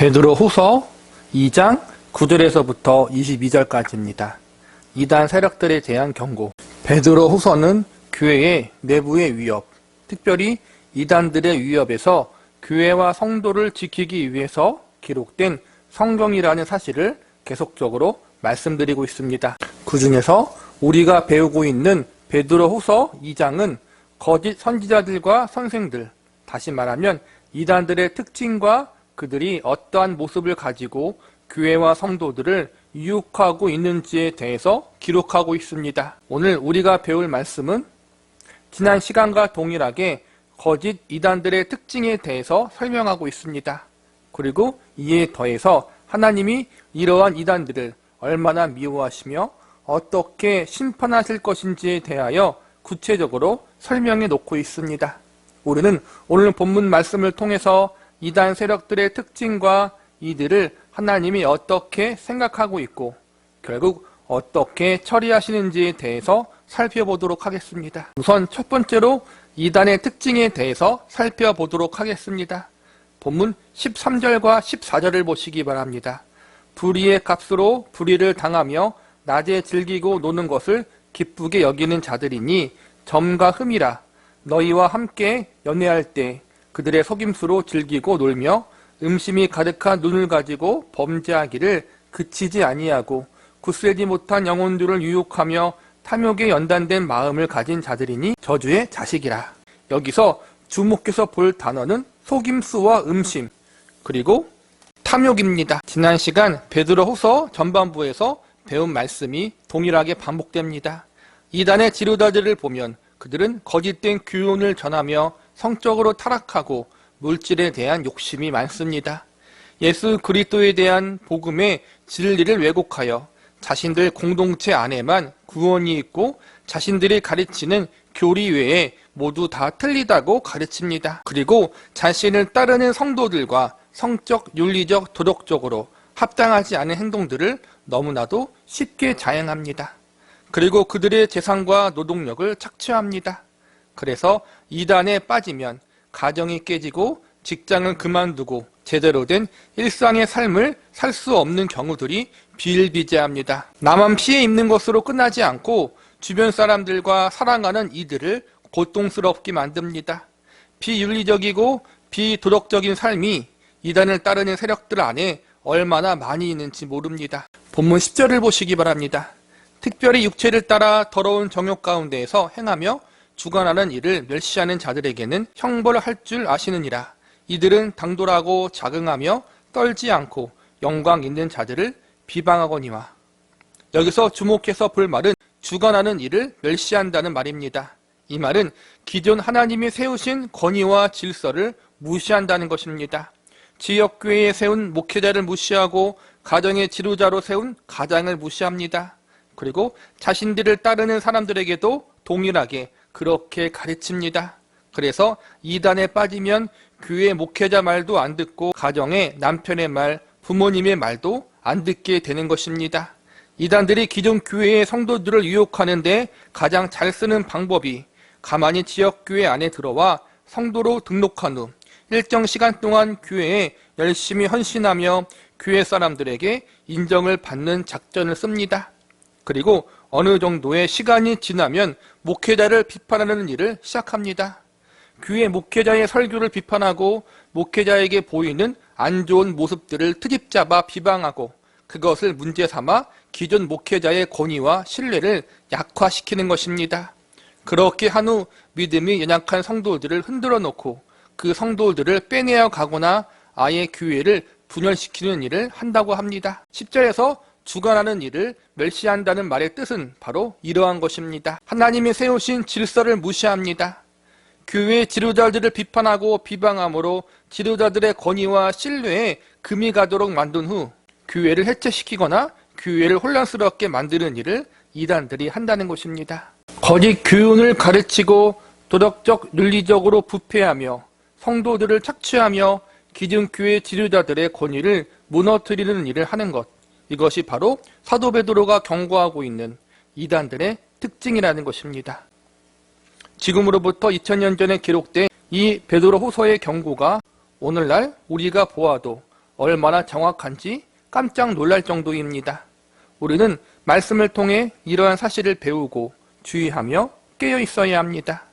베드로후서 2장 9절에서부터 22절까지입니다. 이단 세력들에 대한 경고. 베드로후서는 교회의 내부의 위협, 특별히 이단들의 위협에서 교회와 성도를 지키기 위해서 기록된 성경이라는 사실을 계속적으로 말씀드리고 있습니다. 그 중에서 우리가 배우고 있는 베드로후서 2장은 거짓 선지자들과 선생들, 다시 말하면 이단들의 특징과 그들이 어떠한 모습을 가지고 교회와 성도들을 유혹하고 있는지에 대해서 기록하고 있습니다. 오늘 우리가 배울 말씀은 지난 시간과 동일하게 거짓 이단들의 특징에 대해서 설명하고 있습니다. 그리고 이에 더해서 하나님이 이러한 이단들을 얼마나 미워하시며 어떻게 심판하실 것인지에 대하여 구체적으로 설명해 놓고 있습니다. 우리는 오늘 본문 말씀을 통해서 이단 세력들의 특징과 이들을 하나님이 어떻게 생각하고 있고 결국 어떻게 처리하시는지에 대해서 살펴보도록 하겠습니다. 우선 첫 번째로 이단의 특징에 대해서 살펴보도록 하겠습니다. 본문 13절과 14절을 보시기 바랍니다. 불의의 값으로 불의를 당하며 낮에 즐기고 노는 것을 기쁘게 여기는 자들이니 점과 흠이라. 너희와 함께 연애할 때 그들의 속임수로 즐기고 놀며 음심이 가득한 눈을 가지고 범죄하기를 그치지 아니하고 굳세지 못한 영혼들을 유혹하며 탐욕에 연단된 마음을 가진 자들이니 저주의 자식이라. 여기서 주목해서 볼 단어는 속임수와 음심, 그리고 탐욕입니다. 지난 시간 베드로후서 전반부에서 배운 말씀이 동일하게 반복됩니다. 이단의 지도자들을 보면 그들은 거짓된 교훈을 전하며 성적으로 타락하고 물질에 대한 욕심이 많습니다. 예수 그리스도에 대한 복음의 진리를 왜곡하여 자신들 공동체 안에만 구원이 있고 자신들이 가르치는 교리 외에 모두 다 틀리다고 가르칩니다. 그리고 자신을 따르는 성도들과 성적, 윤리적, 도덕적으로 합당하지 않은 행동들을 너무나도 쉽게 자행합니다. 그리고 그들의 재산과 노동력을 착취합니다. 그래서 이단에 빠지면 가정이 깨지고 직장을 그만두고 제대로 된 일상의 삶을 살 수 없는 경우들이 비일비재합니다. 나만 피해 입는 것으로 끝나지 않고 주변 사람들과 살아가는 이들을 고통스럽게 만듭니다. 비윤리적이고 비도덕적인 삶이 이단을 따르는 세력들 안에 얼마나 많이 있는지 모릅니다. 본문 10절을 보시기 바랍니다. 특별히 육체를 따라 더러운 정욕 가운데에서 행하며 주관하는 일을 멸시하는 자들에게는 형벌을 할 줄 아시느니라. 이들은 당돌하고 자긍하며 떨지 않고 영광 있는 자들을 비방하거니와. 여기서 주목해서 볼 말은 주관하는 일을 멸시한다는 말입니다. 이 말은 기존 하나님이 세우신 권위와 질서를 무시한다는 것입니다. 지역교회에 세운 목회자를 무시하고 가정의 지도자로 세운 가장을 무시합니다. 그리고 자신들을 따르는 사람들에게도 동일하게 그렇게 가르칩니다. 그래서 이단에 빠지면 교회 목회자 말도 안 듣고 가정의 남편의 말, 부모님의 말도 안 듣게 되는 것입니다. 이단들이 기존 교회의 성도들을 유혹하는데 가장 잘 쓰는 방법이 가만히 지역교회 안에 들어와 성도로 등록한 후 일정 시간 동안 교회에 열심히 헌신하며 교회 사람들에게 인정을 받는 작전을 씁니다. 그리고 어느 정도의 시간이 지나면 목회자를 비판하는 일을 시작합니다. 교회 목회자의 설교를 비판하고 목회자에게 보이는 안 좋은 모습들을 트집 잡아 비방하고 그것을 문제 삼아 기존 목회자의 권위와 신뢰를 약화시키는 것입니다. 그렇게 한 후 믿음이 연약한 성도들을 흔들어 놓고 그 성도들을 빼내어 가거나 아예 교회를 분열시키는 일을 한다고 합니다. 10절에서 주관하는 일을 멸시한다는 말의 뜻은 바로 이러한 것입니다. 하나님이 세우신 질서를 무시합니다. 교회의 지도자들을 비판하고 비방함으로 지도자들의 권위와 신뢰에 금이 가도록 만든 후 교회를 해체시키거나 교회를 혼란스럽게 만드는 일을 이단들이 한다는 것입니다. 거짓 교훈을 가르치고 도덕적, 윤리적으로 부패하며 성도들을 착취하며 기존 교회 지도자들의 권위를 무너뜨리는 일을 하는 것, 이것이 바로 사도 베드로가 경고하고 있는 이단들의 특징이라는 것입니다. 지금으로부터 2000년 전에 기록된 이 베드로 후서의 경고가 오늘날 우리가 보아도 얼마나 정확한지 깜짝 놀랄 정도입니다. 우리는 말씀을 통해 이러한 사실을 배우고 주의하며 깨어 있어야 합니다.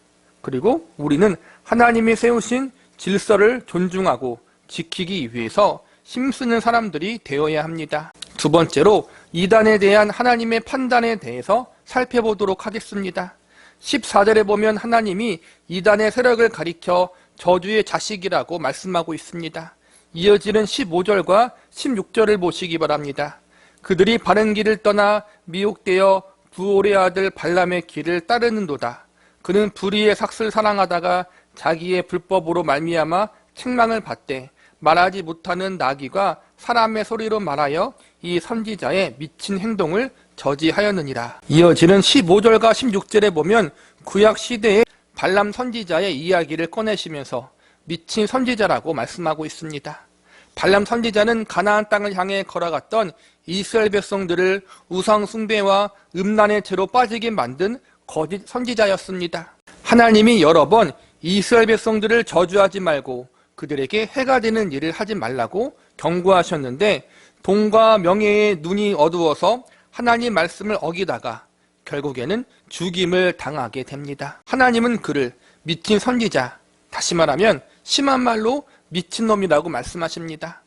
그리고 우리는 하나님이 세우신 질서를 존중하고 지키기 위해서 힘쓰는 사람들이 되어야 합니다. 두 번째로 이단에 대한 하나님의 판단에 대해서 살펴보도록 하겠습니다. 14절에 보면 하나님이 이단의 세력을 가리켜 저주의 자식이라고 말씀하고 있습니다. 이어지는 15절과 16절을 보시기 바랍니다. 그들이 바른 길을 떠나 미혹되어 부올의 아들 발람의 길을 따르는도다. 그는 불의의 삭슬 사랑하다가 자기의 불법으로 말미암아 책망을 받되 말하지 못하는 나귀가 사람의 소리로 말하여 이 선지자의 미친 행동을 저지하였느니라. 이어지는 15절과 16절에 보면 구약 시대의 발람 선지자의 이야기를 꺼내시면서 미친 선지자라고 말씀하고 있습니다. 발람 선지자는 가나안 땅을 향해 걸어갔던 이스라엘 백성들을 우상 숭배와 음란의 죄로 빠지게 만든 거짓 선지자였습니다. 하나님이 여러 번 이스라엘 백성들을 저주하지 말고 그들에게 해가 되는 일을 하지 말라고 경고하셨는데 돈과 명예에 눈이 어두워서 하나님 말씀을 어기다가 결국에는 죽임을 당하게 됩니다. 하나님은 그를 미친 선지자, 다시 말하면 심한 말로 미친놈이라고 말씀하십니다.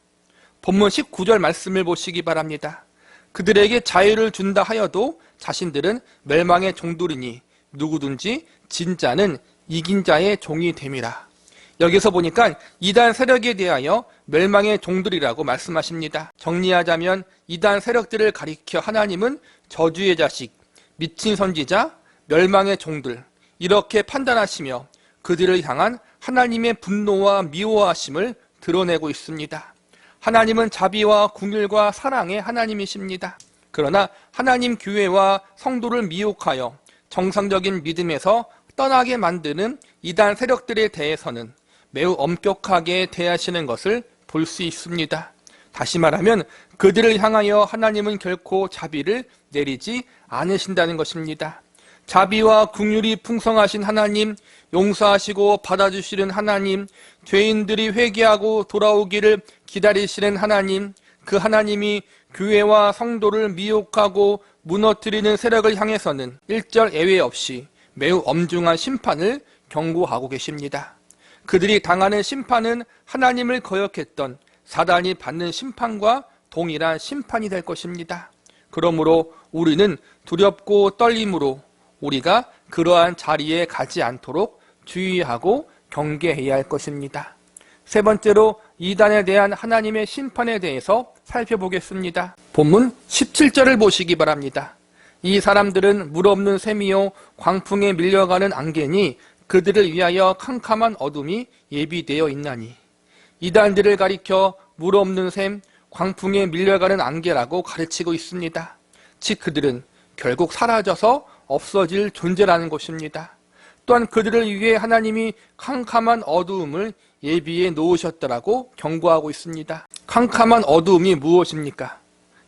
본문 19절 말씀을 보시기 바랍니다. 그들에게 자유를 준다 하여도 자신들은 멸망의 종들이니 누구든지 진짜는 이긴 자의 종이 됨이라. 여기서 보니까 이단 세력에 대하여 멸망의 종들이라고 말씀하십니다. 정리하자면 이단 세력들을 가리켜 하나님은 저주의 자식, 미친 선지자, 멸망의 종들 이렇게 판단하시며 그들을 향한 하나님의 분노와 미워하심을 드러내고 있습니다. 하나님은 자비와 긍휼과 사랑의 하나님이십니다. 그러나 하나님 교회와 성도를 미혹하여 정상적인 믿음에서 떠나게 만드는 이단 세력들에 대해서는 매우 엄격하게 대하시는 것을 볼 수 있습니다. 다시 말하면 그들을 향하여 하나님은 결코 자비를 내리지 않으신다는 것입니다. 자비와 긍휼이 풍성하신 하나님, 용서하시고 받아주시는 하나님, 죄인들이 회개하고 돌아오기를 기다리시는 하나님, 그 하나님이 교회와 성도를 미혹하고 무너뜨리는 세력을 향해서는 일절 예외 없이 매우 엄중한 심판을 경고하고 계십니다. 그들이 당하는 심판은 하나님을 거역했던 사단이 받는 심판과 동일한 심판이 될 것입니다. 그러므로 우리는 두렵고 떨림으로 우리가 그러한 자리에 가지 않도록 주의하고 경계해야 할 것입니다. 세 번째로 이단에 대한 하나님의 심판에 대해서 살펴보겠습니다. 본문 17절을 보시기 바랍니다. 이 사람들은 물 없는 샘이요 광풍에 밀려가는 안개니 그들을 위하여 캄캄한 어둠이 예비되어 있나니. 이단들을 가리켜 물 없는 샘, 광풍에 밀려가는 안개라고 가르치고 있습니다. 즉 그들은 결국 사라져서 없어질 존재라는 것입니다. 또한 그들을 위해 하나님이 캄캄한 어두움을 예비해 놓으셨다라고 경고하고 있습니다. 캄캄한 어두움이 무엇입니까?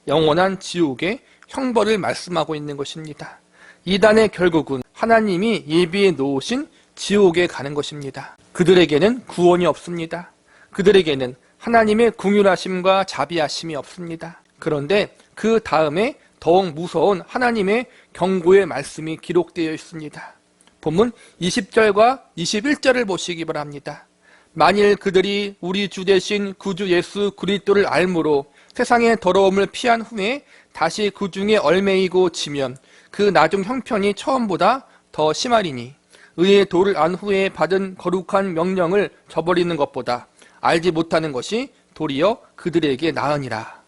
영원한 지옥의 형벌을 말씀하고 있는 것입니다. 이단의 결국은 하나님이 예비해 놓으신 지옥에 가는 것입니다. 그들에게는 구원이 없습니다. 그들에게는 하나님의 긍휼하심과 자비하심이 없습니다. 그런데 그 다음에 더욱 무서운 하나님의 경고의 말씀이 기록되어 있습니다. 본문 20절과 21절을 보시기 바랍니다. 만일 그들이 우리 주 되신 구주 예수 그리스도를 알므로 세상의 더러움을 피한 후에 다시 그 중에 얼매이고 지면 그 나중 형편이 처음보다 더 심하리니 의의 도를 안 후에 받은 거룩한 명령을 저버리는 것보다 알지 못하는 것이 도리어 그들에게 나으니라.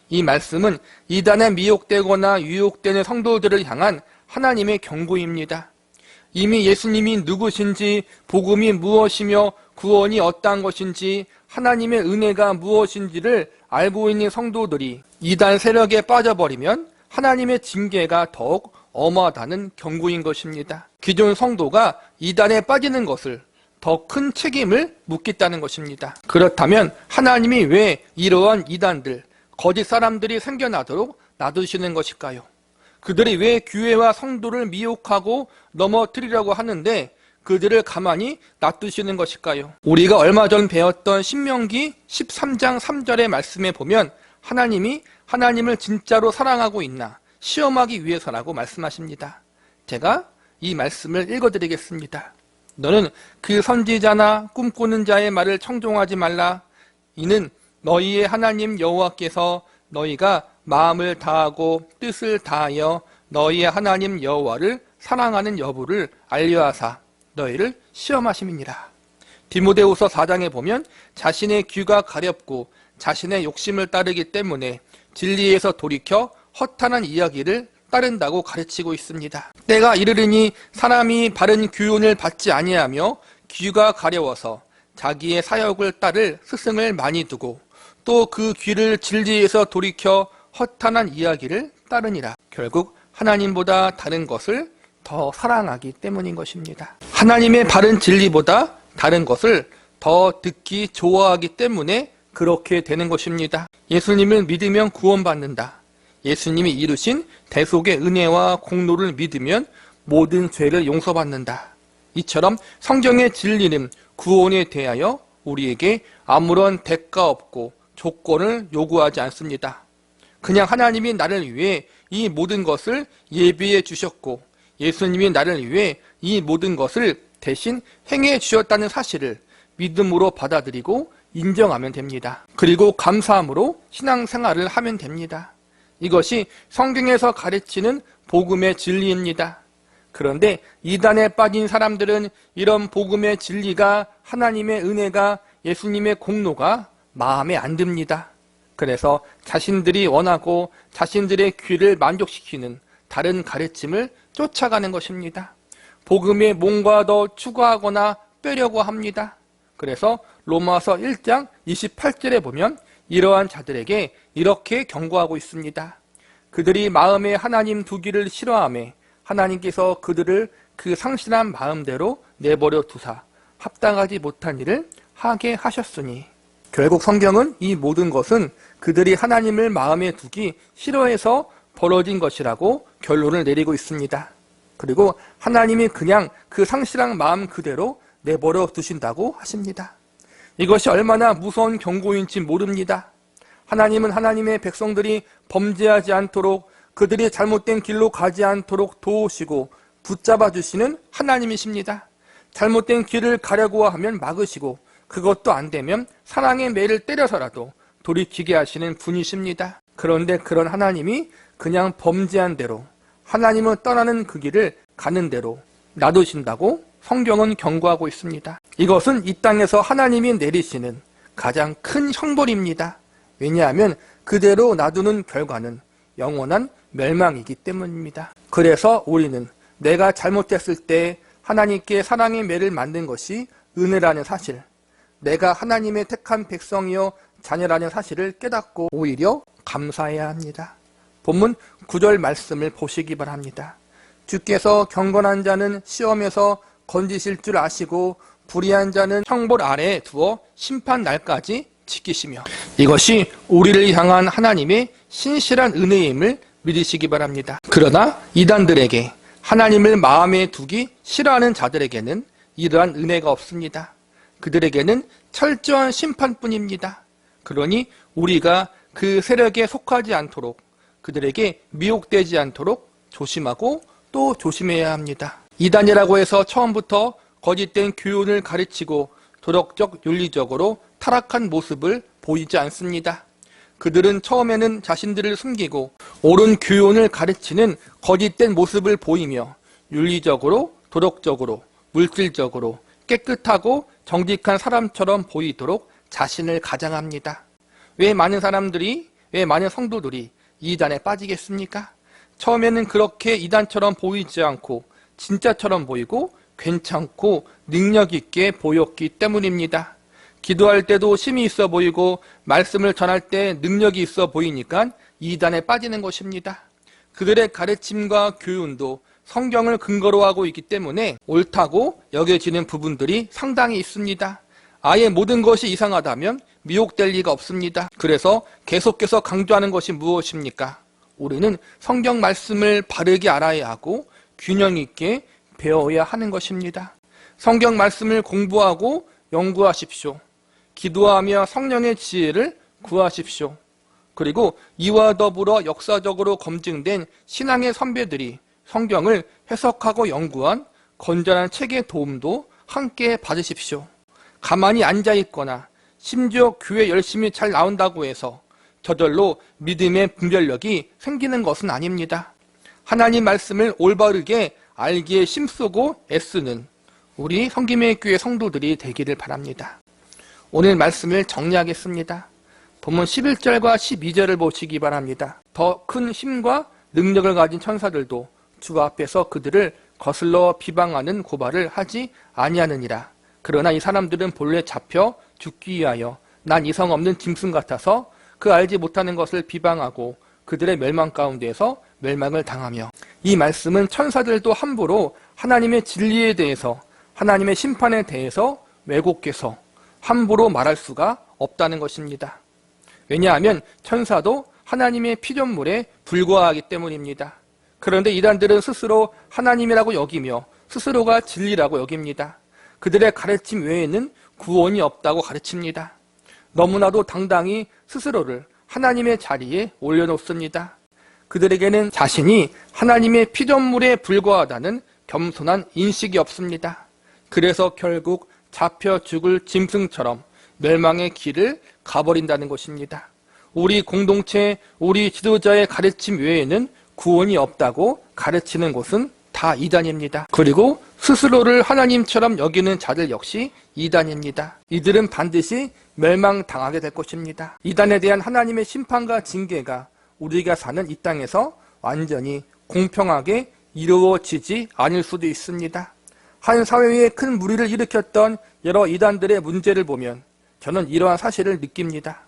이 말씀은 이단에 미혹되거나 유혹되는 성도들을 향한 하나님의 경고입니다. 이미 예수님이 누구신지, 복음이 무엇이며 구원이 어떠한 것인지, 하나님의 은혜가 무엇인지를 알고 있는 성도들이 이단 세력에 빠져버리면 하나님의 징계가 더욱 어마하다는 경고인 것입니다. 기존 성도가 이단에 빠지는 것을 더 큰 책임을 묻겠다는 것입니다. 그렇다면 하나님이 왜 이러한 이단들, 거짓 사람들이 생겨나도록 놔두시는 것일까요? 그들이 왜 교회와 성도를 미혹하고 넘어뜨리려고 하는데 그들을 가만히 놔두시는 것일까요? 우리가 얼마 전 배웠던 신명기 13장 3절의 말씀에 보면 하나님이 하나님을 진짜로 사랑하고 있나 시험하기 위해서라고 말씀하십니다. 제가 이 말씀을 읽어드리겠습니다. 너는 그 선지자나 꿈꾸는 자의 말을 청종하지 말라. 이는 너희의 하나님 여호와께서 너희가 마음을 다하고 뜻을 다하여 너희의 하나님 여호와를 사랑하는 여부를 알려하사 너희를 시험하심이니라. 디모데후서 4장에 보면 자신의 귀가 가렵고 자신의 욕심을 따르기 때문에 진리에서 돌이켜 허탄한 이야기를 따른다고 가르치고 있습니다. 때가 이르르니 사람이 바른 교훈을 받지 아니하며 귀가 가려워서 자기의 사역을 따를 스승을 많이 두고 또 그 귀를 진리에서 돌이켜 허탄한 이야기를 따르니라. 결국 하나님보다 다른 것을 더 사랑하기 때문인 것입니다. 하나님의 바른 진리보다 다른 것을 더 듣기 좋아하기 때문에 그렇게 되는 것입니다. 예수님을 믿으면 구원받는다. 예수님이 이루신 대속의 은혜와 공로를 믿으면 모든 죄를 용서받는다. 이처럼 성경의 진리는 구원에 대하여 우리에게 아무런 대가 없고 조건을 요구하지 않습니다. 그냥 하나님이 나를 위해 이 모든 것을 예비해 주셨고 예수님이 나를 위해 이 모든 것을 대신 행해 주셨다는 사실을 믿음으로 받아들이고 인정하면 됩니다. 그리고 감사함으로 신앙생활을 하면 됩니다. 이것이 성경에서 가르치는 복음의 진리입니다. 그런데 이단에 빠진 사람들은 이런 복음의 진리가 하나님의 은혜가 예수님의 공로가 마음에 안 듭니다. 그래서 자신들이 원하고 자신들의 귀를 만족시키는 다른 가르침을 쫓아가는 것입니다. 복음에 뭔가 더 추가하거나 빼려고 합니다. 그래서 로마서 1장 28절에 보면 이러한 자들에게 이렇게 경고하고 있습니다. 그들이 마음에 하나님 두기를 싫어하며 하나님께서 그들을 그 상실한 마음대로 내버려 두사 합당하지 못한 일을 하게 하셨으니. 결국 성경은 이 모든 것은 그들이 하나님을 마음에 두기 싫어해서 벌어진 것이라고 결론을 내리고 있습니다. 그리고 하나님이 그냥 그 상실한 마음 그대로 내버려 두신다고 하십니다. 이것이 얼마나 무서운 경고인지 모릅니다. 하나님은 하나님의 백성들이 범죄하지 않도록 그들이 잘못된 길로 가지 않도록 도우시고 붙잡아 주시는 하나님이십니다. 잘못된 길을 가려고 하면 막으시고 그것도 안 되면 사랑의 매를 때려서라도 돌이키게 하시는 분이십니다. 그런데 그런 하나님이 그냥 범죄한 대로 하나님을 떠나는 그 길을 가는 대로 놔두신다고 성경은 경고하고 있습니다. 이것은 이 땅에서 하나님이 내리시는 가장 큰 형벌입니다. 왜냐하면 그대로 놔두는 결과는 영원한 멸망이기 때문입니다. 그래서 우리는 내가 잘못했을 때 하나님께 사랑의 매를 만든 것이 은혜라는 사실, 내가 하나님의 택한 백성이요 자녀라는 사실을 깨닫고 오히려 감사해야 합니다. 본문 9절 말씀을 보시기 바랍니다. 주께서 경건한 자는 시험에서 건지실 줄 아시고 불의한 자는 형벌 아래에 두어 심판 날까지 지키시며. 이것이 우리를 향한 하나님의 신실한 은혜임을 믿으시기 바랍니다. 그러나 이단들에게 하나님을 마음에 두기 싫어하는 자들에게는 이러한 은혜가 없습니다. 그들에게는 철저한 심판뿐입니다. 그러니 우리가 그 세력에 속하지 않도록 그들에게 미혹되지 않도록 조심하고 또 조심해야 합니다. 이단이라고 해서 처음부터 거짓된 교훈을 가르치고 도덕적 윤리적으로 타락한 모습을 보이지 않습니다. 그들은 처음에는 자신들을 숨기고 옳은 교훈을 가르치는 거짓된 모습을 보이며 윤리적으로, 도덕적으로, 물질적으로 깨끗하고 정직한 사람처럼 보이도록 자신을 가장합니다. 왜 많은 사람들이, 왜 많은 성도들이 이단에 빠지겠습니까? 처음에는 그렇게 이단처럼 보이지 않고 진짜처럼 보이고 괜찮고 능력 있게 보였기 때문입니다. 기도할 때도 힘이 있어 보이고 말씀을 전할 때 능력이 있어 보이니까 이단에 빠지는 것입니다. 그들의 가르침과 교훈도 성경을 근거로 하고 있기 때문에 옳다고 여겨지는 부분들이 상당히 있습니다. 아예 모든 것이 이상하다면 미혹될 리가 없습니다. 그래서 계속해서 강조하는 것이 무엇입니까? 우리는 성경 말씀을 바르게 알아야 하고 균형 있게 배워야 하는 것입니다. 성경 말씀을 공부하고 연구하십시오. 기도하며 성령의 지혜를 구하십시오. 그리고 이와 더불어 역사적으로 검증된 신앙의 선배들이 성경을 해석하고 연구한 건전한 책의 도움도 함께 받으십시오. 가만히 앉아있거나 심지어 교회 열심히 잘 나온다고 해서 저절로 믿음의 분별력이 생기는 것은 아닙니다. 하나님 말씀을 올바르게 알기에 힘쓰고 애쓰는 우리 성김의 교회 성도들이 되기를 바랍니다. 오늘 말씀을 정리하겠습니다. 본문 11절과 12절을 보시기 바랍니다. 더 큰 힘과 능력을 가진 천사들도 주 앞에서 그들을 거슬러 비방하는 고발을 하지 아니하느니라. 그러나 이 사람들은 본래 잡혀 죽기 위하여 난 이성 없는 짐승 같아서 그 알지 못하는 것을 비방하고 그들의 멸망 가운데에서 멸망을 당하며, 이 말씀은 천사들도 함부로 하나님의 진리에 대해서, 하나님의 심판에 대해서 왜곡해서 함부로 말할 수가 없다는 것입니다. 왜냐하면 천사도 하나님의 피조물에 불과하기 때문입니다. 그런데 이단들은 스스로 하나님이라고 여기며 스스로가 진리라고 여깁니다. 그들의 가르침 외에는 구원이 없다고 가르칩니다. 너무나도 당당히 스스로를 하나님의 자리에 올려놓습니다. 그들에게는 자신이 하나님의 피조물에 불과하다는 겸손한 인식이 없습니다. 그래서 결국 잡혀 죽을 짐승처럼 멸망의 길을 가버린다는 것입니다. 우리 공동체, 우리 지도자의 가르침 외에는 구원이 없다고 가르치는 곳은 다 이단입니다. 그리고 스스로를 하나님처럼 여기는 자들 역시 이단입니다. 이들은 반드시 멸망당하게 될 것입니다. 이단에 대한 하나님의 심판과 징계가 우리가 사는 이 땅에서 완전히 공평하게 이루어지지 않을 수도 있습니다. 한 사회에 큰 무리를 일으켰던 여러 이단들의 문제를 보면 저는 이러한 사실을 느낍니다.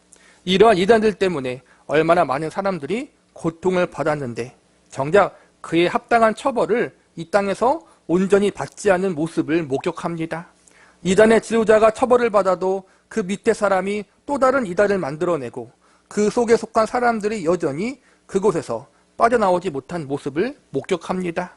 이러한 이단들 때문에 얼마나 많은 사람들이 고통을 받았는데 정작 그에 합당한 처벌을 이 땅에서 온전히 받지 않는 모습을 목격합니다. 이단의 지도자가 처벌을 받아도 그 밑에 사람이 또 다른 이단을 만들어내고 그 속에 속한 사람들이 여전히 그곳에서 빠져나오지 못한 모습을 목격합니다.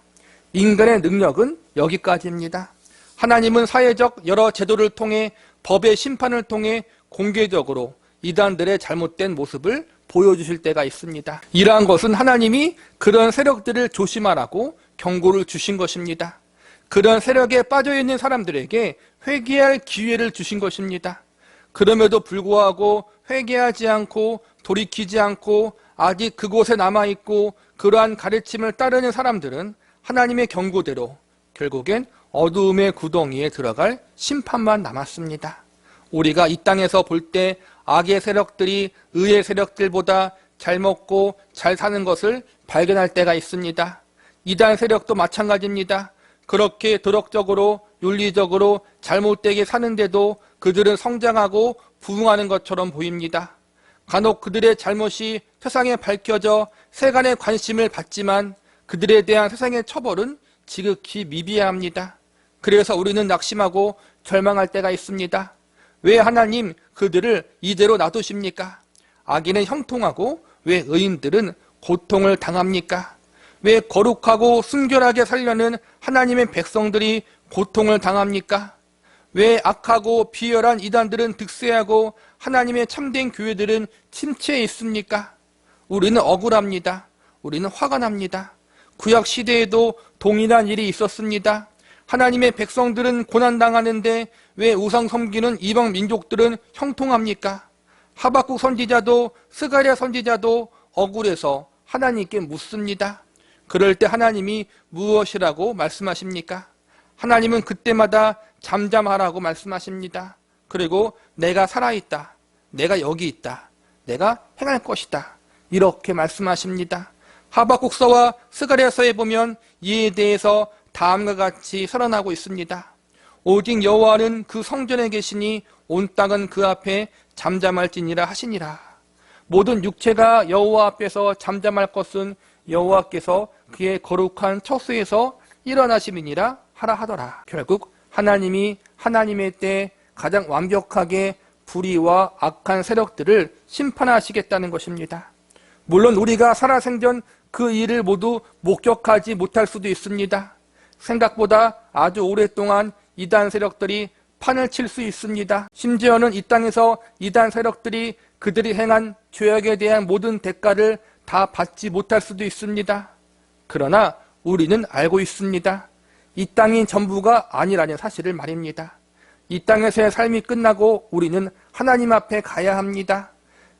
인간의 능력은 여기까지입니다. 하나님은 사회적 여러 제도를 통해 법의 심판을 통해 공개적으로 이단들의 잘못된 모습을 보여주실 때가 있습니다. 이러한 것은 하나님이 그런 세력들을 조심하라고 경고를 주신 것입니다. 그런 세력에 빠져있는 사람들에게 회개할 기회를 주신 것입니다. 그럼에도 불구하고 회개하지 않고 돌이키지 않고 아직 그곳에 남아있고 그러한 가르침을 따르는 사람들은 하나님의 경고대로 결국엔 어두움의 구덩이에 들어갈 심판만 남았습니다. 우리가 이 땅에서 볼 때 악의 세력들이 의의 세력들보다 잘 먹고 잘 사는 것을 발견할 때가 있습니다. 이단 세력도 마찬가지입니다. 그렇게 도덕적으로 윤리적으로 잘못되게 사는데도 그들은 성장하고 부흥하는 것처럼 보입니다. 간혹 그들의 잘못이 세상에 밝혀져 세간의 관심을 받지만 그들에 대한 세상의 처벌은 지극히 미비합니다. 그래서 우리는 낙심하고 절망할 때가 있습니다. 왜 하나님 그들을 이대로 놔두십니까? 악인은 형통하고 왜 의인들은 고통을 당합니까? 왜 거룩하고 순결하게 살려는 하나님의 백성들이 고통을 당합니까? 왜 악하고 비열한 이단들은 득세하고 하나님의 참된 교회들은 침체해 있습니까? 우리는 억울합니다. 우리는 화가 납니다. 구약 시대에도 동일한 일이 있었습니다. 하나님의 백성들은 고난당하는데 왜 우상 섬기는 이방 민족들은 형통합니까? 하박국 선지자도 스가랴 선지자도 억울해서 하나님께 묻습니다. 그럴 때 하나님이 무엇이라고 말씀하십니까? 하나님은 그때마다 잠잠하라고 말씀하십니다. 그리고 내가 살아있다. 내가 여기 있다. 내가 행할 것이다. 이렇게 말씀하십니다. 하박국서와 스가랴서에 보면 이에 대해서 다음과 같이 설언하고 있습니다. 오직 여호와는 그 성전에 계시니 온 땅은 그 앞에 잠잠할지니라 하시니라. 모든 육체가 여호와 앞에서 잠잠할 것은 여호와께서 그의 거룩한 처소에서 일어나심이니라 하라 하더라. 결국 하나님이 하나님의 때 가장 완벽하게 불의와 악한 세력들을 심판하시겠다는 것입니다. 물론 우리가 살아생전 그 일을 모두 목격하지 못할 수도 있습니다. 생각보다 아주 오랫동안 이단 세력들이 판을 칠 수 있습니다. 심지어는 이 땅에서 이단 세력들이 그들이 행한 죄악에 대한 모든 대가를 다 받지 못할 수도 있습니다. 그러나 우리는 알고 있습니다. 이 땅이 전부가 아니라는 사실을 말입니다. 이 땅에서의 삶이 끝나고 우리는 하나님 앞에 가야 합니다.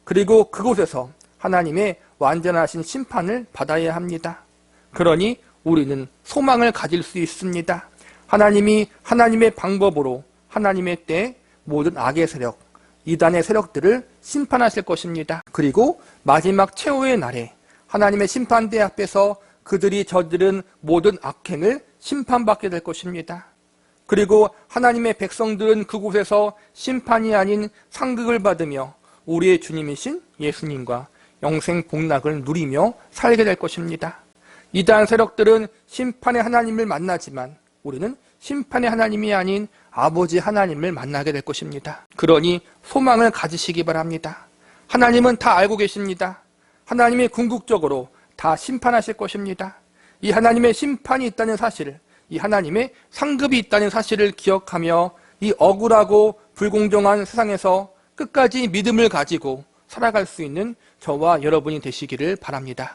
그리고 그곳에서 하나님의 완전하신 심판을 받아야 합니다. 그러니 우리는 소망을 가질 수 있습니다. 하나님이 하나님의 방법으로 하나님의 때에 모든 악의 세력, 이단의 세력들을 심판하실 것입니다. 그리고 마지막 최후의 날에 하나님의 심판대 앞에서 그들이 저지른 모든 악행을 심판받게 될 것입니다. 그리고 하나님의 백성들은 그곳에서 심판이 아닌 상급을 받으며 우리의 주님이신 예수님과 영생 복락을 누리며 살게 될 것입니다. 이단 세력들은 심판의 하나님을 만나지만 우리는 심판의 하나님이 아닌 아버지 하나님을 만나게 될 것입니다. 그러니 소망을 가지시기 바랍니다. 하나님은 다 알고 계십니다. 하나님이 궁극적으로 다 심판하실 것입니다. 이 하나님의 심판이 있다는 사실, 이 하나님의 상급이 있다는 사실을 기억하며 이 억울하고 불공정한 세상에서 끝까지 믿음을 가지고 살아갈 수 있는 저와 여러분이 되시기를 바랍니다.